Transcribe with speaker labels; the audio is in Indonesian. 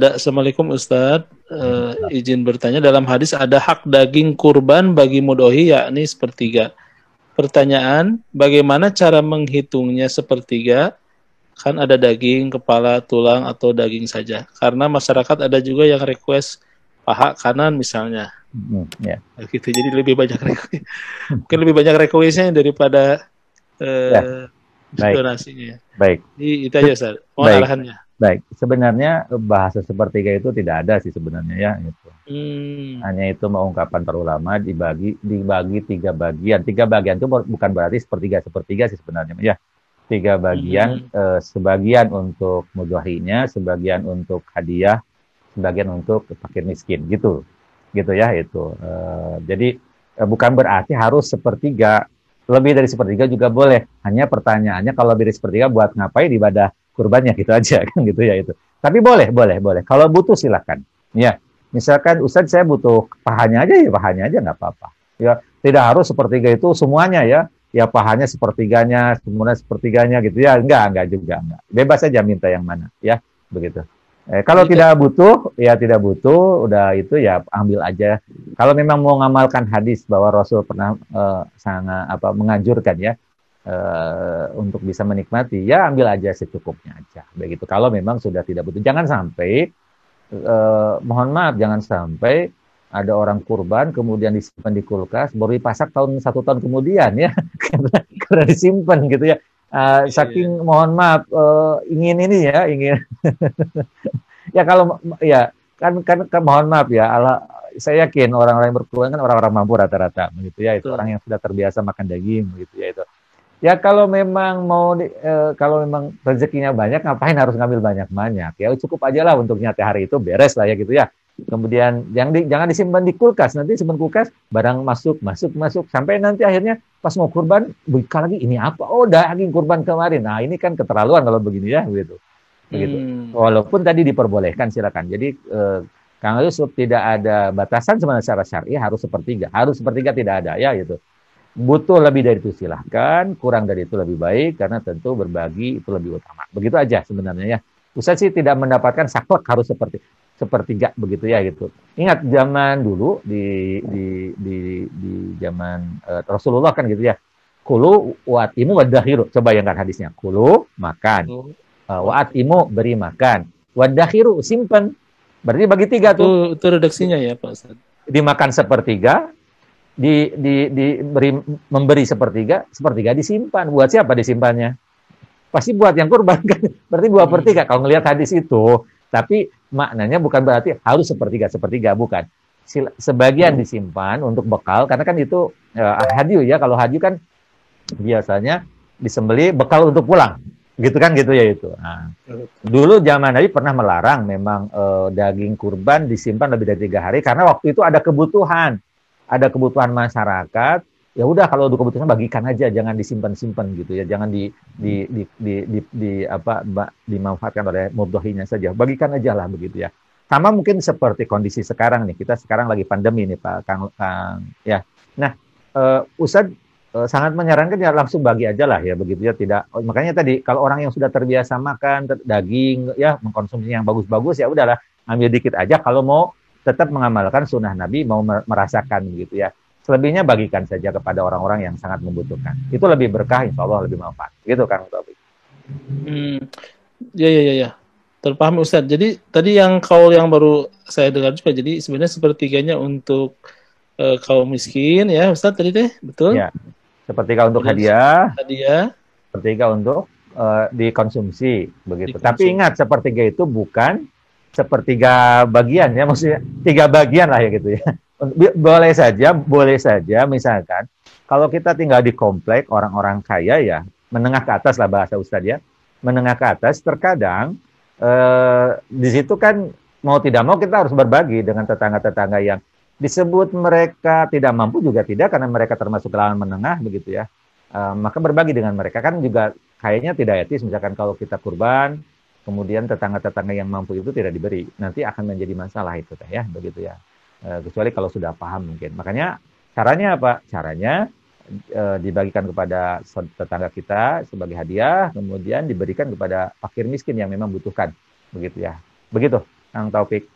Speaker 1: Assalamualaikum Ustadz. Izin bertanya, dalam hadis ada hak daging kurban bagi mudhohi yakni sepertiga. Pertanyaan, bagaimana cara menghitungnya sepertiga? Kan ada daging, kepala, tulang, atau daging saja. Karena masyarakat ada juga yang request paha kanan misalnya.
Speaker 2: Ya.
Speaker 1: Gitu. Jadi lebih banyak mungkin lebih banyak requestnya daripada donasinya.
Speaker 2: Baik.
Speaker 1: Jadi itu aja Ustaz. Mohon arahannya.
Speaker 2: Baik. Sebenarnya bahasa sepertiga itu tidak ada sih sebenarnya ya. Itu. Hanya itu ungkapan para ulama dibagi 3 bagian. 3 bagian itu bukan berarti sepertiga sih sebenarnya ya. 3 bagian, sebagian untuk mudhohinya, sebagian untuk hadiah, sebagian untuk fakir miskin, gitu ya itu. Jadi bukan berarti harus sepertiga, lebih dari sepertiga juga boleh. Hanya pertanyaannya kalau lebih dari sepertiga buat ngapain ibadah kurbannya gitu aja kan gitu ya itu. Tapi boleh. Kalau butuh silakan. Ya, misalkan Ustadz saya butuh pahanya aja nggak apa-apa. Ya, tidak harus sepertiga itu semuanya ya. Ya pahanya sepertiganya, semuanya sepertiganya gitu ya. Enggak juga. Bebas aja minta yang mana ya, begitu. Kalau tidak butuh, udah itu ya ambil aja. Kalau memang mau ngamalkan hadis bahwa Rasul pernah sangat menganjurkan ya untuk bisa menikmati, ya ambil aja secukupnya aja. Begitu. Kalau memang sudah tidak butuh, jangan sampai mohon maaf, jangan sampai ada orang kurban kemudian disimpan di kulkas baru dipasak 1 tahun kemudian ya karena disimpan gitu ya. Saking mohon maaf ingin ya kalau ya kan mohon maaf ya saya yakin orang-orang yang berkurban kan orang-orang mampu rata-rata begitu ya, itu orang yang sudah terbiasa makan daging begitu ya itu. Ya kalau memang kalau memang rezekinya banyak, ngapain harus ngambil banyak-banyak? Ya cukup aja lah untuk nyate hari itu, beres lah ya gitu ya. Kemudian jangan disimpan di kulkas, nanti simpan kulkas barang masuk sampai nanti akhirnya pas mau kurban buka lagi, ini apa? Oh daging kurban kemarin. Nah ini kan keterlaluan kalau begini ya begitu. Walaupun tadi diperbolehkan silakan. Jadi Kang Yusuf tidak ada batasan sebenarnya secara syar'i harus sepertiga tidak ada ya gitu. Butuh lebih dari itu silahkan, kurang dari itu lebih baik karena tentu berbagi itu lebih utama. Begitu aja sebenarnya ya. Ustaz sih tidak mendapatkan saklek harus sepertiga begitu ya gitu. Ingat zaman dulu di zaman Rasulullah kan gitu ya. Kulu wa'atimu wadakhiru. Coba bayangkan hadisnya. Kulu makan. Wa'atimu beri makan. Wadakhiru simpan. Berarti bagi 3 tuh.
Speaker 1: Itu redaksinya ya Pak Ustaz.
Speaker 2: Dimakan sepertiga, memberi sepertiga disimpan. Buat siapa disimpannya? Pasti buat yang kurban kan. Berarti 2/3 kalau ngelihat hadis itu. Tapi maknanya bukan berarti harus sepertiga, bukan. Sebagian disimpan untuk bekal, karena kan itu hadyu ya. Kalau hadyu kan biasanya disembeli bekal untuk pulang. Gitu kan gitu ya itu. Nah, dulu zaman Nabi pernah melarang memang daging kurban disimpan lebih dari 3 hari karena waktu itu ada kebutuhan masyarakat. Ya udah kalau ada kebutuhan bagikan aja, jangan disimpan-simpan gitu ya, jangan dimanfaatkan oleh mudhohinya saja, bagikan aja lah begitu ya. Sama mungkin seperti kondisi sekarang nih, kita sekarang lagi pandemi nih Pak Kang ya. Nah, Ustadz sangat menyarankan ya langsung bagi aja lah ya begitu ya, tidak. Makanya tadi kalau orang yang sudah terbiasa makan daging ya, mengkonsumsi yang bagus-bagus ya udahlah ambil dikit aja, kalau mau tetap mengamalkan sunnah Nabi, mau merasakan gitu ya. Selebihnya bagikan saja kepada orang-orang yang sangat membutuhkan. Itu lebih berkah, insya Allah lebih manfaat. Gitu kan, Taufik.
Speaker 1: Ya. Terpahami Ustadz. Jadi tadi yang kaul yang baru saya dengar juga. Jadi sebenarnya sepertiganya untuk kaum miskin ya Ustadz tadi teh, betul?
Speaker 2: Ya. Sepertiga untuk hadiah. Sepertiga untuk dikonsumsi begitu. Tapi ingat sepertiga itu bukan sepertiga bagian ya, maksudnya 3 bagian lah ya gitu ya. Boleh saja misalkan kalau kita tinggal di komplek orang-orang kaya ya, menengah ke atas lah bahasa Ustadz ya, menengah ke atas, terkadang di situ kan mau tidak mau kita harus berbagi dengan tetangga-tetangga yang disebut mereka tidak mampu juga tidak, karena mereka termasuk kalangan menengah begitu ya. Maka berbagi dengan mereka kan juga kayaknya tidak etis, misalkan kalau kita kurban kemudian tetangga-tetangga yang mampu itu tidak diberi, nanti akan menjadi masalah itu teh ya begitu ya. Kecuali kalau sudah paham mungkin. Makanya caranya apa? Caranya dibagikan kepada tetangga kita sebagai hadiah, kemudian diberikan kepada fakir miskin yang memang butuhkan, begitu ya. Begitu, Kang Taufik.